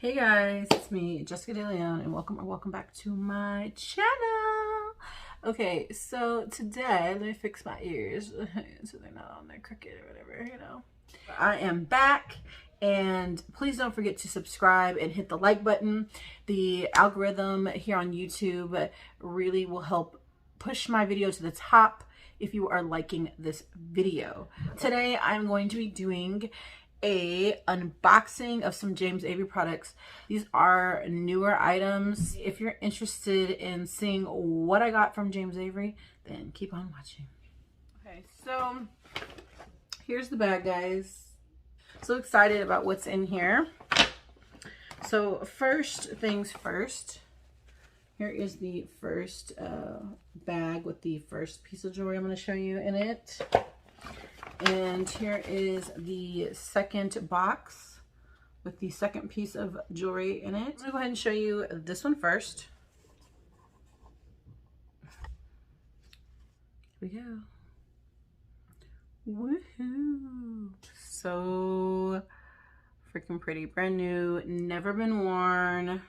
Hey guys, it's me, Jessica De Leon, and welcome back to my channel. Okay, so today, let me fix my ears so they're not on there crooked or whatever, you know. I am back, and please don't forget to subscribe and hit the like button. The algorithm here on YouTube really will help push my video to the top if you are liking this video. Today, I'm going to be doing a unboxing of some James Avery products. These are newer items. If you're interested in seeing what I got from James Avery, then keep on watching. Okay, so here's the bag, guys. So excited about what's in here. So first things first, here is the first bag with the first piece of jewelry I'm going to show you in it. And here is the second box with the second piece of jewelry in it. I'm gonna go ahead and show you this one first. Here we go. Woohoo! So freaking pretty, brand new, never been worn.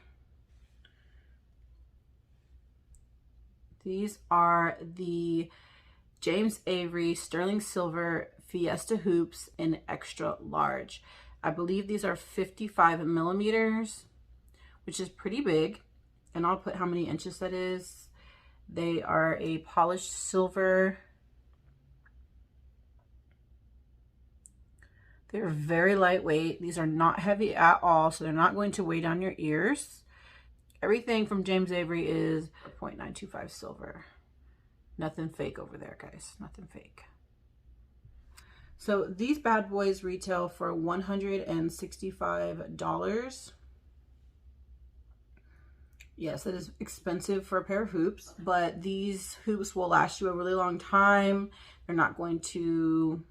These are the James Avery sterling silver Fiesta hoops in extra large. I believe these are 55 millimeters, which is pretty big. And I'll put how many inches that is. They are a polished silver. They're very lightweight. These are not heavy at all, so they're not going to weigh down your ears. Everything from James Avery is 0.925 silver. Nothing fake over there, guys. Nothing fake. So these bad boys retail for $165. Yes, that is expensive for a pair of hoops, but these hoops will last you a really long time. They're not going to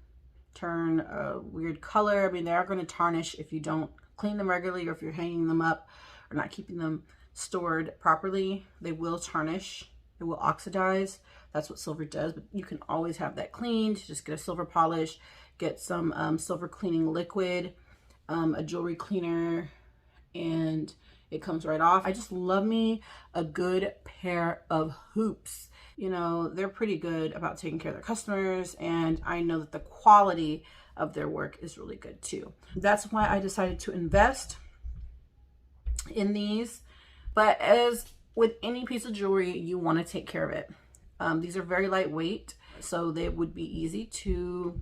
turn a weird color. I mean, they are going to tarnish if you don't clean them regularly, or if you're hanging them up or not keeping them stored properly. They will tarnish. It will oxidize. That's what silver does, but you can always have that cleaned. Just get a silver polish, get some silver cleaning liquid, a jewelry cleaner, and it comes right off. I just love me a good pair of hoops. You know, they're pretty good about taking care of their customers, and I know that the quality of their work is really good too. That's why I decided to invest in these. But as with any piece of jewelry, you want to take care of it. These are very lightweight, so they would be easy to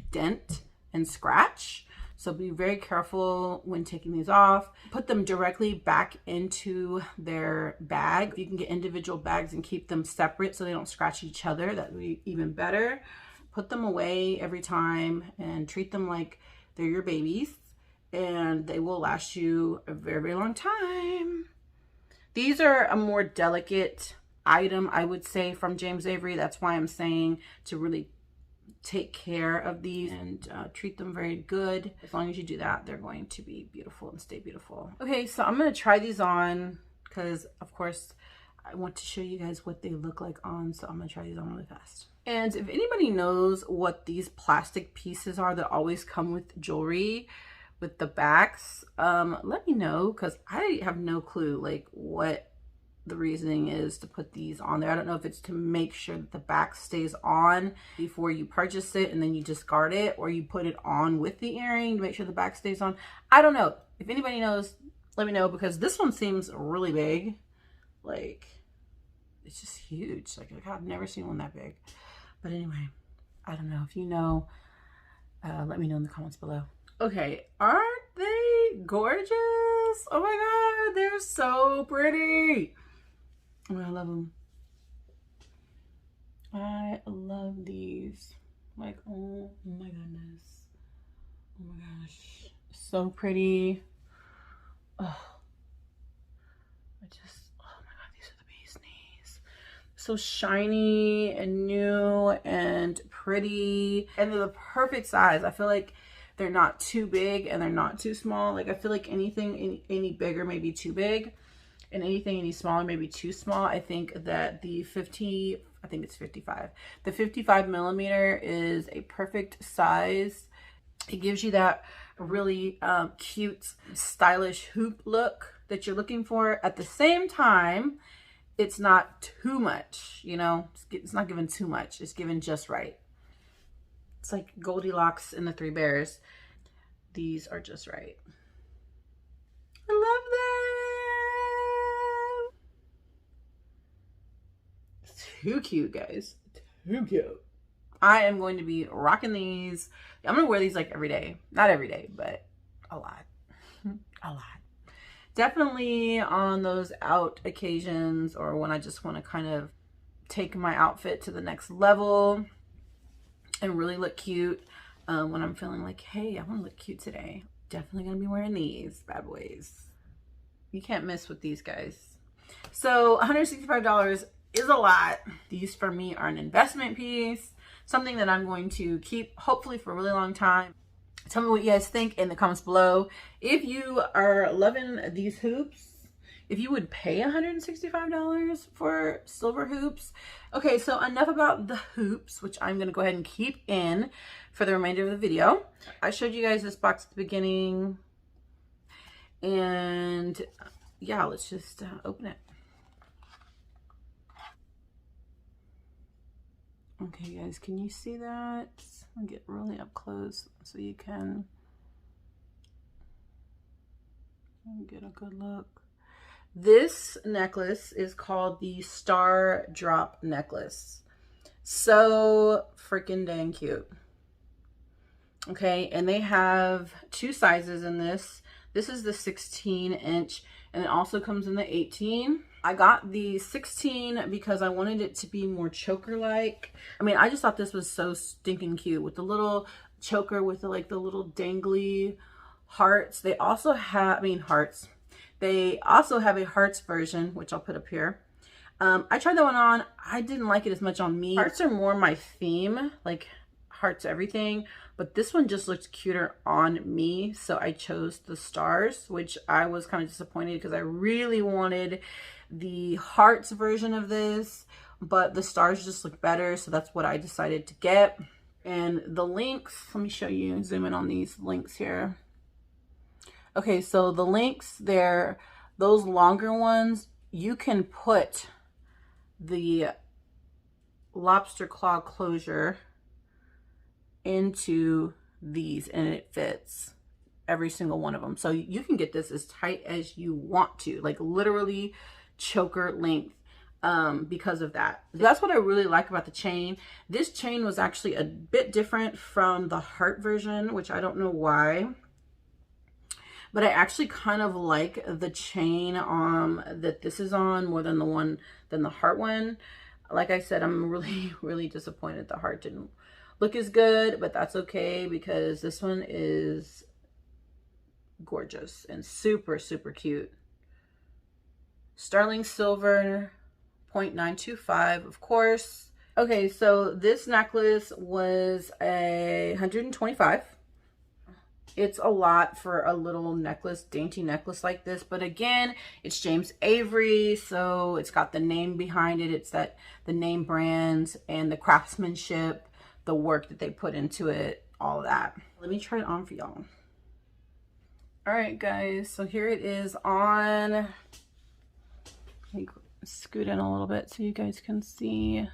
dent and scratch. So be very careful when taking these off. Put them directly back into their bag. You can get individual bags and keep them separate so they don't scratch each other. That would be even better. Put them away every time and treat them like they're your babies, and they will last you a very, very long time. These are a more delicate item, I would say, from James Avery. That's why I'm saying to really take care of these and treat them very good. As long as you do that, they're going to be beautiful and stay beautiful. Okay, so I'm going to try these on because, of course, I want to show you guys what they look like on. So I'm going to try these on really fast. And if anybody knows what these plastic pieces are that always come with jewelry, with the backs, let me know, because I have no clue like what the reasoning is to put these on there. I don't know if it's to make sure that the back stays on before you purchase it and then you discard it, or you put it on with the earring to make sure the back stays on. I don't know. If anybody knows, let me know, because this one seems really big. Like, it's just huge. Like I've never seen one that big. But anyway, I don't know. If you know, let me know in the comments below. Okay, aren't they gorgeous? Oh my god, they're so pretty. Oh, I love them. I love these. Like, oh my goodness. Oh my gosh. So pretty. Oh. Oh my god, these are the bee's knees. So shiny and new and pretty. And they're the perfect size. I feel like they're not too big and they're not too small. Like I feel like anything any bigger may be too big, and anything any smaller may be too small. I think that the 55 millimeter is a perfect size. It gives you that a really cute, stylish hoop look that you're looking for. At the same time, it's not too much, you know, it's not given too much. It's given just right. It's like Goldilocks and the Three Bears. These are just right. I love them. Too cute, guys. Too cute. I am going to be rocking these. I'm going to wear these like every day. Not every day, but a lot. A lot. Definitely on those out occasions or when I just want to kind of take my outfit to the next level and really look cute. When I'm feeling like, hey, I want to look cute today. Definitely going to be wearing these bad boys. You can't miss with these guys. So $165 is a lot. These for me are an investment piece. Something that I'm going to keep hopefully for a really long time. Tell me what you guys think in the comments below. If you are loving these hoops, if you would pay $165 for silver hoops. Okay, so enough about the hoops, which I'm going to go ahead and keep in for the remainder of the video. I showed you guys this box at the beginning. And yeah, let's just open it. Okay, guys, can you see that? I'll get really up close so you can get a good look. This necklace is called the Star Drop Necklace. So freaking dang cute. Okay, and they have two sizes in this. This is the 16-inch, and it also comes in the 18. I got the 16 because I wanted it to be more choker-like. I mean, I just thought this was so stinking cute with the little choker with the, like the little dangly hearts. They also have, hearts. They also have a hearts version, which I'll put up here. I tried that one on. I didn't like it as much on me. Hearts are more my theme, like hearts everything. But this one just looked cuter on me. So I chose the stars, which I was kind of disappointed because I really wanted the hearts version of this. But the stars just look better. So that's what I decided to get. And the links, let me show you, zoom in on these links here. Okay, so the links there, those longer ones, you can put the lobster claw closure into these and it fits every single one of them. So you can get this as tight as you want to, like literally choker length because of that. That's what I really like about the chain. This chain was actually a bit different from the heart version, which I don't know why. But I actually kind of like the chain that this is on more than the heart one. Like I said, I'm really disappointed the heart didn't look as good, but that's okay because this one is gorgeous and super cute. Sterling silver, 0.925, of course. Okay, so this necklace was $125. It's a lot for a little necklace, dainty necklace like this. But again, it's James Avery, so it's got the name behind it. It's the name brand and the craftsmanship, the work that they put into it, all that. Let me try it on for y'all. All right, guys, so here it is on. Let me scoot in a little bit so you guys can see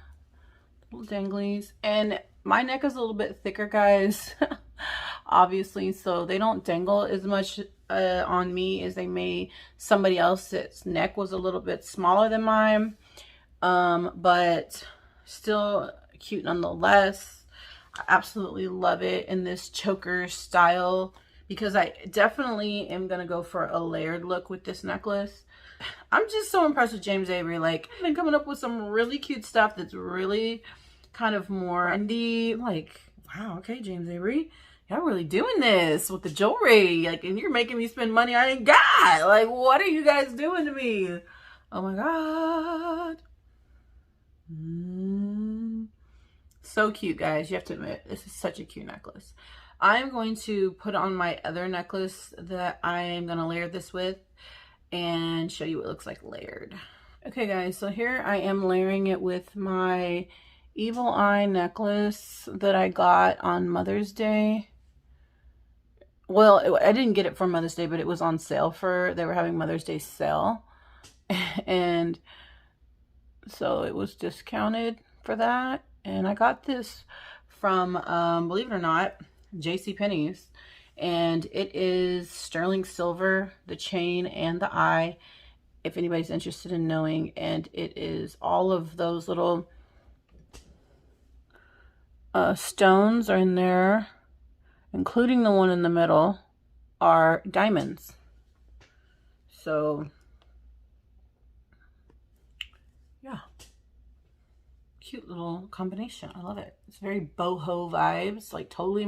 little danglies. And my neck is a little bit thicker, guys. Obviously, so they don't dangle as much on me as they may somebody else's neck was a little bit smaller than mine, but still cute nonetheless. I absolutely love it in this choker style because I definitely am gonna go for a layered look with this necklace. I'm just so impressed with James Avery. Like, I've been coming up with some really cute stuff that's really kind of more indie. Like, wow, okay, James Avery, y'all really doing this with the jewelry, like, and you're making me spend money I ain't got. Like, what are you guys doing to me? Oh my God. So cute, guys. You have to admit, this is such a cute necklace. I'm going to put on my other necklace that I am going to layer this with and show you what it looks like layered. Okay, guys, so here I am layering it with my Evil Eye necklace that I got on Mother's Day. well, I didn't get it for Mother's Day, but it was on sale they were having Mother's Day sale. And so it was discounted for that. And I got this from, believe it or not, JCPenney's. And it is sterling silver, the chain and the eye, if anybody's interested in knowing. And it is all of those little stones are in there, including the one in the middle, are diamonds. So yeah, cute little combination. I love it. It's very boho vibes, like totally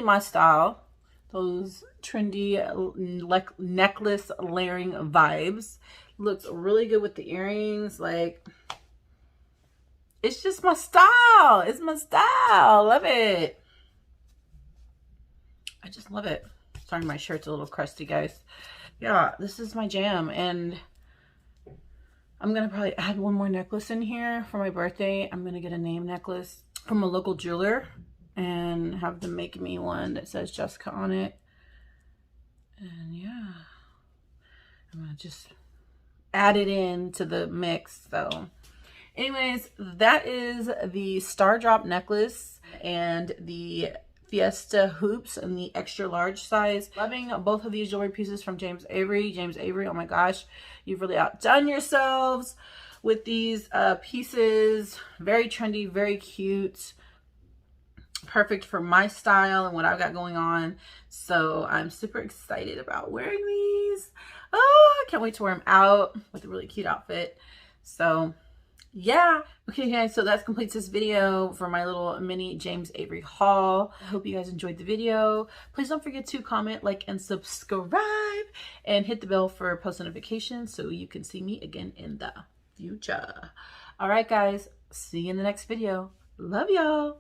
my style. Those trendy necklace layering vibes. Looks really good with the earrings. Like, it's just my style. It's my style. Love it. I just love it. Sorry, my shirt's a little crusty, guys. Yeah, this is my jam. And I'm going to probably add one more necklace in here for my birthday. I'm going to get a name necklace from a local jeweler and have them make me one that says Jessica on it. And yeah, I'm going to just add it into the mix. So anyways, that is the Star Drop necklace and the Fiesta hoops in the extra large size. Loving both of these jewelry pieces from James Avery. James Avery, oh my gosh, you've really outdone yourselves with these pieces. Very trendy, very cute. Perfect for my style and what I've got going on. So I'm super excited about wearing these. Oh, I can't wait to wear them out with a really cute outfit. So yeah, okay guys, so that completes this video for my little mini James Avery haul. I hope you guys enjoyed the video. Please don't forget to comment, like, and subscribe, and hit the bell for post notifications so you can see me again in the future. All right guys, see you in the next video. Love y'all.